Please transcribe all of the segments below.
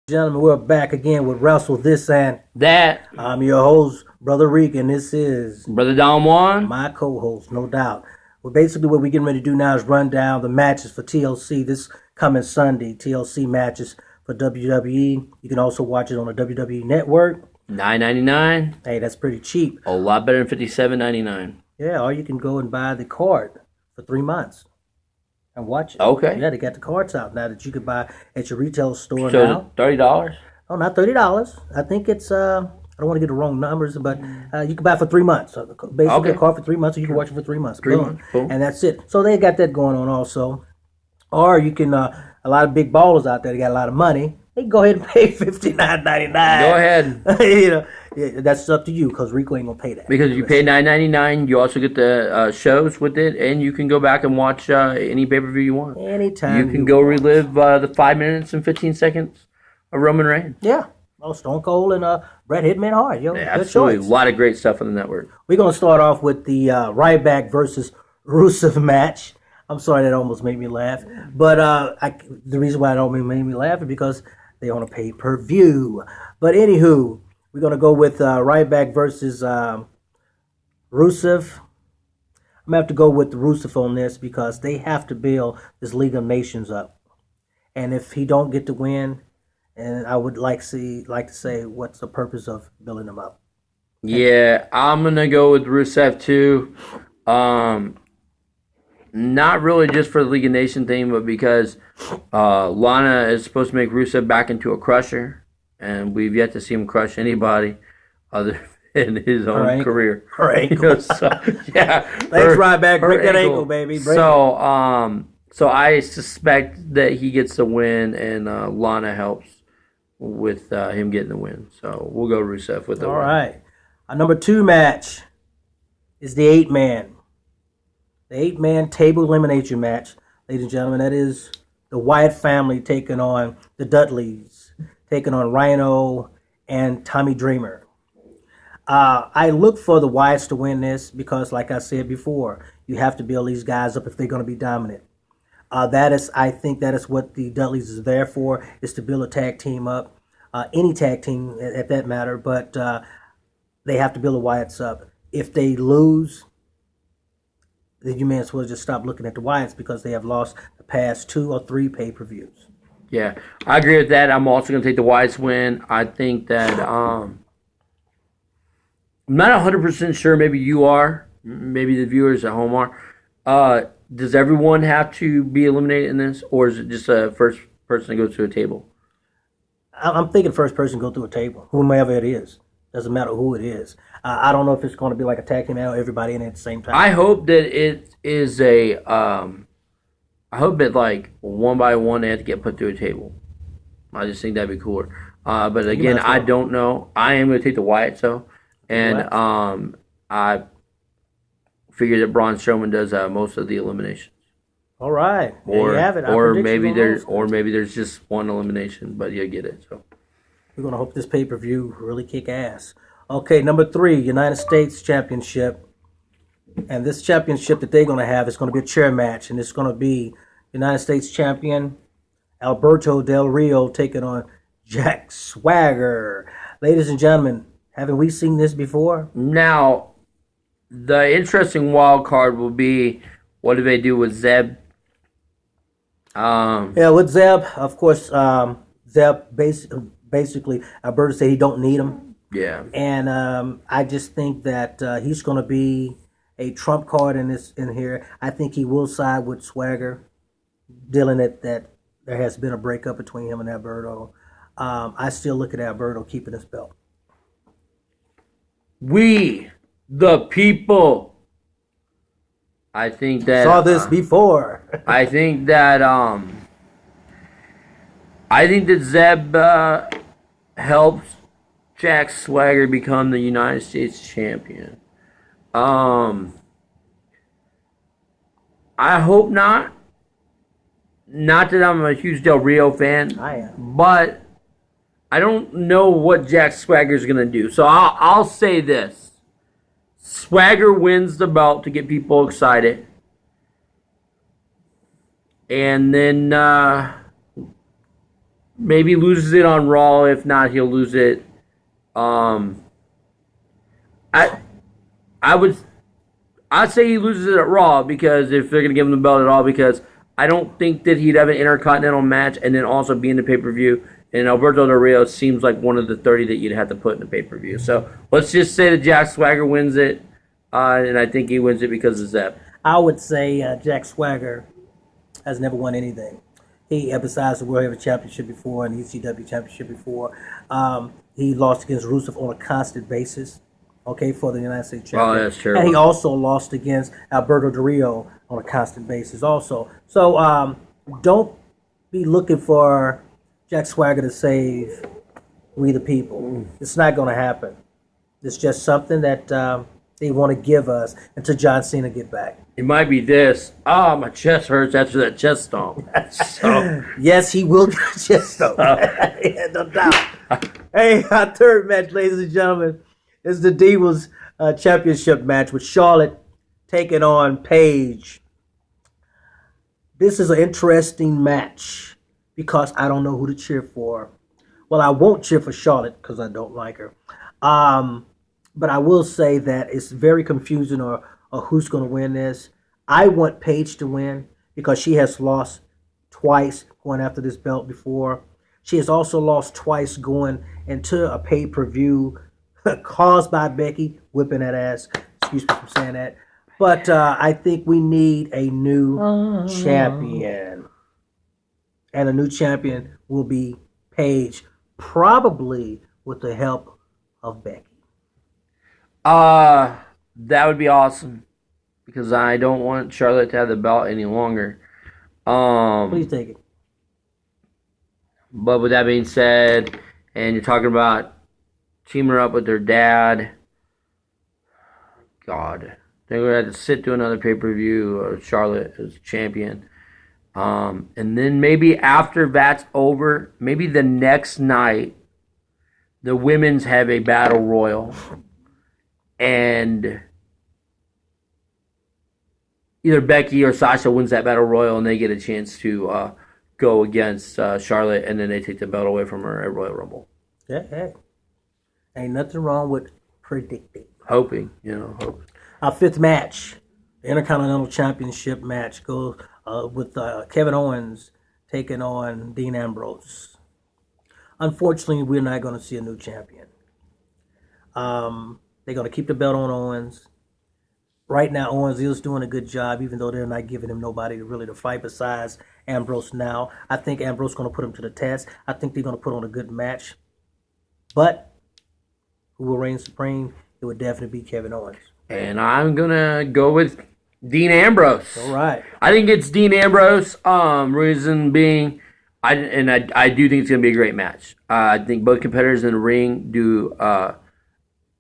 Gentlemen, we're back again with Wrestle This and That, I'm your host, Brother Reek, and this is Brother Don Juan. my co-host, no doubt. Well, basically what we're getting ready to do now is run down the matches for TLC this coming Sunday. TLC matches for WWE. You can also watch it on the WWE Network. $9.99. Hey, that's pretty cheap. A lot better than $57.99. Yeah, or you can go and buy the card for 3 months and watch it. Okay. Yeah, they got the cards out now that you can buy at your retail store So now. $30. Oh, not $30. I think it's I don't want to get the wrong numbers, but you can buy it for 3 months. So basically, Okay. a card for 3 months, so you can watch it for 3 months. 3 Boom. months. Boom. And that's it. So they got that going on also. Or you can a lot of big ballers out there. They got a lot of money. They can go ahead and pay $59.99. Go ahead. You know, yeah, that's up to you because Rico ain't gonna pay that. Because if you pay $9.99, you also get the shows with it, and you can go back and watch any pay-per-view you want. Anytime You can go want. relive the 5 minutes and 15 seconds of Roman Reigns. Yeah. Oh, Stone Cold and Bret Hitman Hard. Yo, Yeah, good absolutely. A choice. lot of great stuff on the network. We're gonna start off with the Ryback versus Rusev match. I'm sorry that almost made me laugh, but the reason why it almost made me laugh is because they on a pay-per-view. But anywho, we're gonna go with Ryback versus Rusev. I'm gonna have to go with Rusev on this because they have to build this League of Nations up, and if he don't get the win, and I would like to say, what's the purpose of building them up? Yeah, I'm going to go with Rusev too. Not really just for the League of Nations thing, but because Lana is supposed to make Rusev back into a crusher, and we've yet to see him crush anybody other than his own career. Her ankle. You know, so, yeah. Thanks, Ryback. Break that ankle, baby. Break So I suspect that he gets the win, and Lana helps with him getting the win. So we'll go Rusev with the All win. right. Our number 2 match is the 8-man. The 8-man table elimination match. Ladies and gentlemen, that is the Wyatt family taking on the Dudleys, taking on Rhino and Tommy Dreamer. I look for the Wyatts to win this because, like I said before, you have to build these guys up if they're going to be dominant. I think that is what the Dudleys is there for, is to build a tag team up. Any tag team at that matter, but they have to build the Wyatts up. If they lose, then you may as well just stop looking at the Wyatts because they have lost the past 2 or 3 pay-per-views. Yeah, I agree with that. I'm also going to take the Wyatts win. I think that I'm not 100% sure. Maybe you are. Maybe the viewers at home are. Does everyone have to be eliminated in this, or is it just a first person to go to a table? I'm thinking first person go through a table, whomever it is. Doesn't matter who it is. I don't know if it's going to be like a tag team or everybody in it at the same time. I hope that it is a. I hope that like one by one they have to get put through a table. I just think that'd be cooler. But again, I don't know. I am going to take the Wyatts though, and I figure that Braun Strowman does most of the eliminations. All right, there you have it. Or maybe there's just one elimination, but you get it. So we're gonna hope this pay-per-view really kick ass. Okay, number 3, United States Championship, and this championship that they're gonna have is gonna be a chair match, and it's gonna be United States Champion Alberto Del Rio taking on Jack Swagger. Ladies and gentlemen, haven't we seen this before? Now, the interesting wild card will be what do they do with Zeb? Yeah, with Zeb, of course, Zeb basically Alberto said he don't need him. Yeah. And I just think that he's going to be a trump card in here. I think he will side with Swagger, dealing that there has been a breakup between him and Alberto. I still look at Alberto keeping his belt. We, the people. I think that saw this before. I think that Zeb helps Jack Swagger become the United States champion. I hope not. Not that I'm a huge Del Rio fan. I am. But I don't know what Jack Swagger's going to do. So I'll say this. Swagger wins the belt to get people excited. And then maybe loses it on Raw. If not, he'll lose it. I I'd say he loses it at Raw, because if they're gonna give him the belt at all, because I don't think that he'd have an Intercontinental match and then also be in the pay-per-view. And Alberto Del Rio seems like one of the 30 that you'd have to put in the pay-per-view. So let's just say that Jack Swagger wins it, and I think he wins it because of Zeb. I would say Jack Swagger has never won anything. He, besides the World Heavyweight Championship before and ECW Championship before, he lost against Rusev on a constant basis. Okay, for the United States Championship. Oh, that's terrible. And he also lost against Alberto Del Rio on a constant basis also. So don't be looking for Jack Swagger to save we the people. It's not going to happen. It's just something that they want to give us until John Cena get back. It might be this. My chest hurts after that chest stomp. So. Yes, he will get a chest stomp. Yeah, no doubt. Hey, our third match, ladies and gentlemen, is the Divas Championship match with Charlotte taking on Paige. This is an interesting match because I don't know who to cheer for. Well, I won't cheer for Charlotte because I don't like her. But I will say that it's very confusing or who's going to win this. I want Paige to win because she has lost twice going after this belt before. She has also lost twice going into a pay-per-view caused by Becky whipping that ass. Excuse me for saying that. But I think we need a new champion. And a new champion will be Paige, probably with the help of Becky. That would be awesome, because I don't want Charlotte to have the belt any longer. Please take it. But with that being said, and you're talking about teaming her up with their dad, God, they're going to have to sit through another pay-per-view or Charlotte as champion. And then maybe after that's over, maybe the next night, the women's have a battle royal. And either Becky or Sasha wins that battle royal, and they get a chance to go against Charlotte, and then they take the belt away from her at Royal Rumble. Yeah, hey. Ain't nothing wrong with predicting. Hoping. Our fifth match, the Intercontinental Championship match, goes with Kevin Owens taking on Dean Ambrose. Unfortunately, we're not going to see a new champion. They're going to keep the belt on Owens. Right now, Owens is doing a good job, even though they're not giving him nobody really to fight besides Ambrose now. I think Ambrose is going to put him to the test. I think they're going to put on a good match. But who will reign supreme? It would definitely be Kevin Owens. And I'm going to go with Dean Ambrose. All right. I think it's Dean Ambrose. Reason being, I do think it's going to be a great match. I think both competitors in the ring do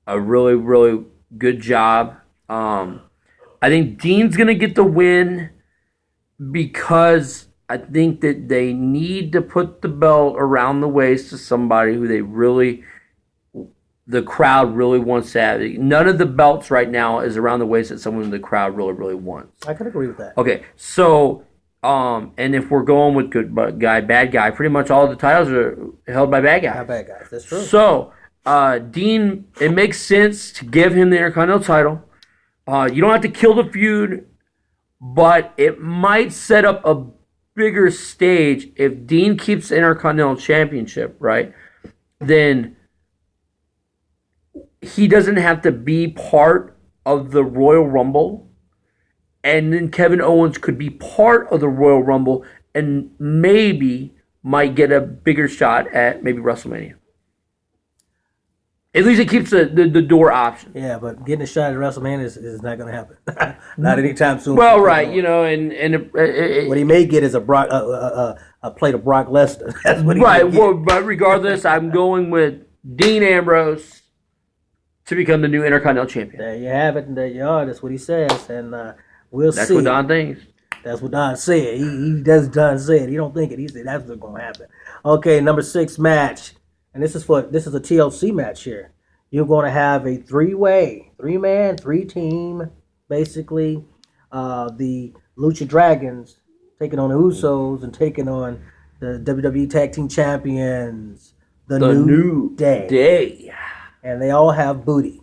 a really, really good job. I think Dean's going to get the win because I think that they need to put the belt around the waist of somebody who the crowd really wants to have. None of the belts right now is around the waist of someone the crowd really, really wants. I can agree with that. Okay, so, and if we're going with good guy, bad guy, pretty much all the titles are held by bad guys. Not bad guys, that's true. So, Dean, it makes sense to give him the Intercontinental title. You don't have to kill the feud, but it might set up a bigger stage if Dean keeps the Intercontinental Championship, right? Then he doesn't have to be part of the Royal Rumble, and then Kevin Owens could be part of the Royal Rumble and maybe might get a bigger shot at maybe WrestleMania. At least it keeps the door option. Yeah, but getting a shot at WrestleMania is not going to happen. Not anytime soon. Well, right, and what he may get is a plate of Brock Lesnar. That's what he right. may get. Well, but regardless, I'm going with Dean Ambrose to become the new Intercontinental Champion. There you have it, and there you are. That's what he says, and we'll see. That's what Don thinks. That's what Don said. He does. Don said he don't think it. He said that's what's going to happen. Okay, number 6 match. And this is a TLC match here. You're going to have a 3-way, 3-man, 3-team, basically. The Lucha Dragons taking on the Usos and taking on the WWE Tag Team Champions, the The New New Day. Day. And they all have booty.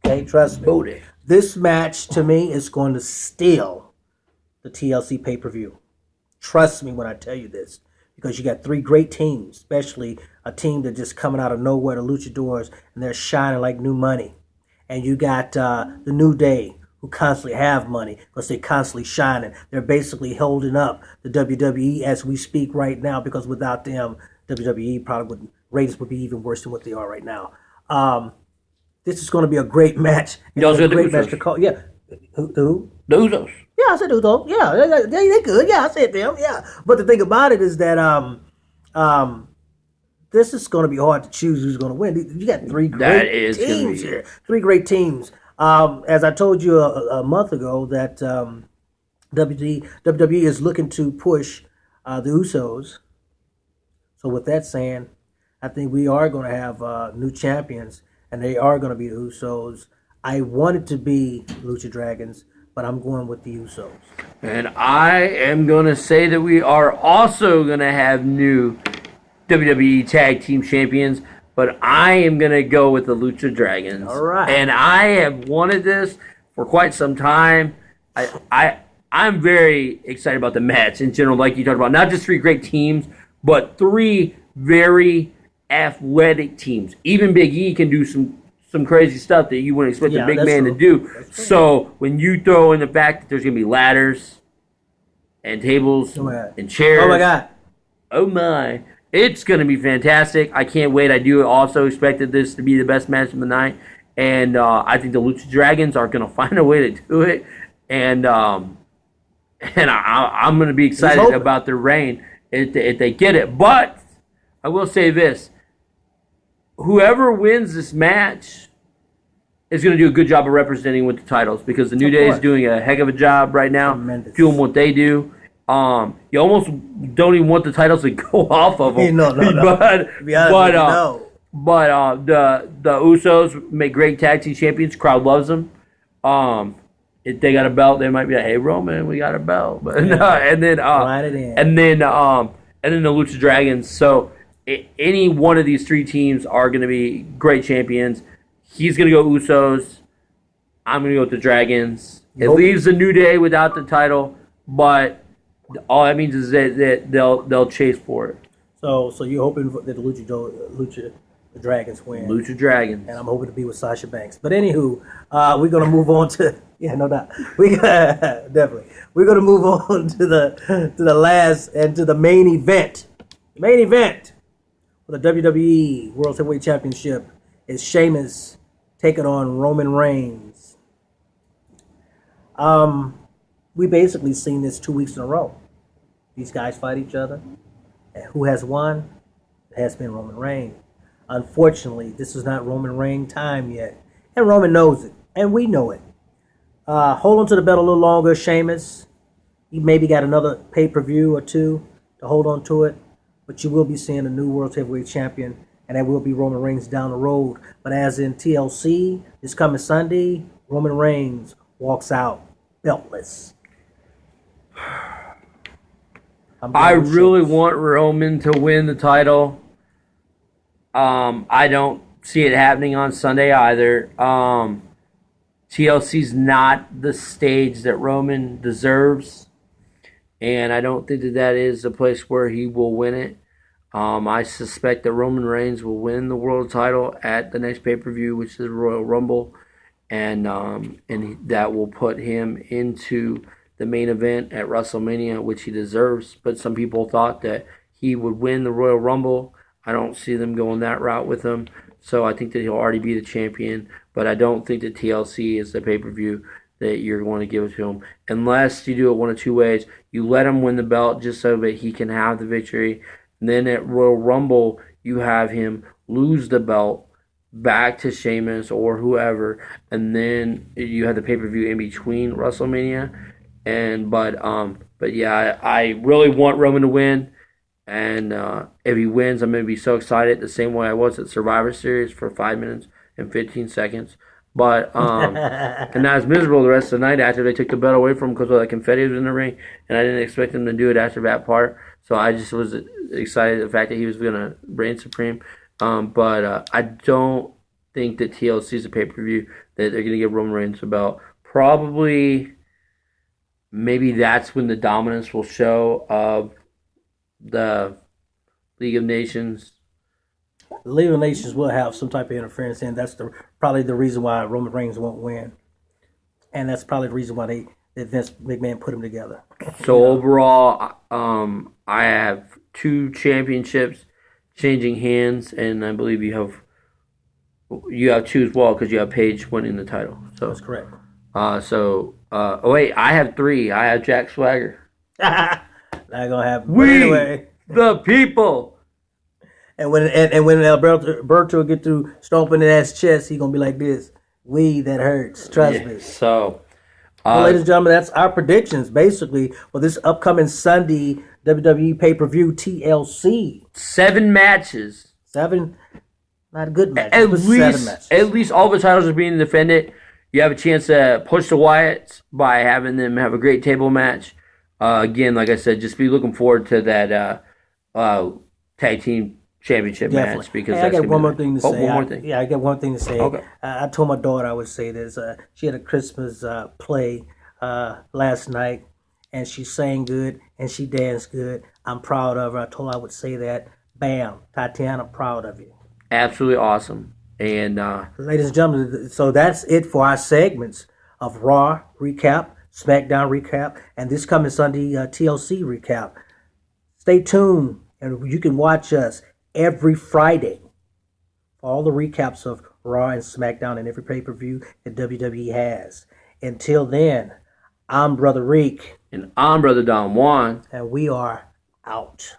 Okay, trust me. Booty. This match, to me, is going to steal the TLC pay-per-view. Trust me when I tell you this. Because you got three great teams, especially a team that just coming out of nowhere, the Luchadors, and they're shining like new money. And you got the New Day, who constantly have money because they're constantly shining. They're basically holding up the WWE as we speak right now, because without them, WWE probably ratings would be even worse than what they are right now. This is going to be a great match. You also a got great the match to call. Yeah. Who? The Usos. Yeah, I said Usos. Yeah, they good. Yeah, I said them. Yeah. But the thing about it is that this is going to be hard to choose who's going to win. You got three great teams here. Three great teams. As I told you a month ago, that WWE is looking to push the Usos. So with that saying, I think we are going to have new champions, and they are going to be the Usos. I want it to be Lucha Dragons, but I'm going with the Usos. And I am going to say that we are also going to have new WWE Tag Team Champions, but I am going to go with the Lucha Dragons. All right. And I have wanted this for quite some time. I'm very excited about the match in general, like you talked about. Not just three great teams, but three very athletic teams. Even Big E can do some crazy stuff that you wouldn't expect a big man to do. So when you throw in the fact that there's going to be ladders and tables and chairs. Oh, my God. Oh, my. It's going to be fantastic. I can't wait. I do also expected this to be the best match of the night. And I think the Lucha Dragons are going to find a way to do it. And I'm going to be excited about their reign if they get it. But I will say this. Whoever wins this match is going to do a good job of representing with the titles, because the New Day is doing a heck of a job right now doing what they do. You almost don't even want the titles to go off of them. No. But the Usos make great tag team champions. Crowd loves them. If they got a belt, they might be like, "Hey Roman, we got a belt." But and then the Lucha Dragons. So any one of these three teams are going to be great champions. He's going to go Usos. I'm going to go with the Dragons. It leaves the New Day without the title, but all that means is that they'll chase for it. So you're hoping that the Dragons win. Lucha Dragons. And I'm hoping to be with Sasha Banks. But anywho, we're gonna move on to no doubt. Definitely. We're gonna move on to the last and to the main event. The main event for the WWE World Heavyweight Championship is Sheamus taking on Roman Reigns. We basically seen this 2 weeks in a row. These guys fight each other. And who has won? It has been Roman Reigns. Unfortunately, this is not Roman Reigns time yet. And Roman knows it. And we know it. Hold on to the belt a little longer, Sheamus. You maybe got another pay-per-view or two to hold on to it. But you will be seeing a new World Heavyweight Champion. And that will be Roman Reigns down the road. But as in TLC, this coming Sunday, Roman Reigns walks out beltless. I really want Roman to win the title. I don't see it happening on Sunday either. TLC's not the stage that Roman deserves, and I don't think that is the place where he will win it. I suspect that Roman Reigns will win the world title at the next pay-per-view, which is Royal Rumble, and that will put him into the main event at WrestleMania, which he deserves. But some people thought that he would win the Royal Rumble. I don't see them going that route with him. So I think that he'll already be the champion. But I don't think that TLC is the pay-per-view that you're going to give it to him. Unless you do it one of two ways. You let him win the belt just so that he can have the victory. And then at Royal Rumble, you have him lose the belt back to Sheamus or whoever. And then you have the pay-per-view in between WrestleMania. But yeah, I really want Roman to win, and if he wins, I'm gonna be so excited the same way I was at Survivor Series for 5 minutes and 15 seconds. But and I was miserable the rest of the night after they took the belt away from him because all the confetti was in the ring, and I didn't expect them to do it after that part. So I just was excited the fact that he was going to reign supreme. But I don't think that TLC is a pay per view that they're going to give Roman Reigns a belt. Probably, maybe that's when the dominance will show of the League of Nations. The League of Nations will have some type of interference, and that's probably the reason why Roman Reigns won't win, and that's probably the reason why Vince McMahon put them together. So overall, I have 2 championships changing hands, and I believe you have 2 as well because you have Paige winning the title. So that's correct. Wait, I have 3. I have Jack Swagger. Not gonna happen. We, anyway, the people. And when Alberto get through stomping in his chest, he gonna be like this. We that hurts. Trust me. So, well, ladies and gentlemen, that's our predictions basically for this upcoming Sunday WWE pay-per-view TLC. 7 matches. 7, not a good match. At 7 matches. At least all the titles are being defended. You have a chance to push the Wyatts by having them have a great table match. Again, like I said, just be looking forward to that tag team championship match because I got one more thing to say. One more thing. I got one thing to say. Okay. I told my daughter I would say this. She had a Christmas play last night, and she sang good and she danced good. I'm proud of her. I told her I would say that. Bam, Tatiana, proud of you. Absolutely awesome. And ladies and gentlemen, so that's it for our segments of Raw recap, SmackDown recap, and this coming Sunday TLC recap. Stay tuned, and you can watch us every Friday for all the recaps of Raw and SmackDown and every pay-per-view that WWE has. Until then, I'm Brother Reek. I'm Brother Don Juan. And we are out.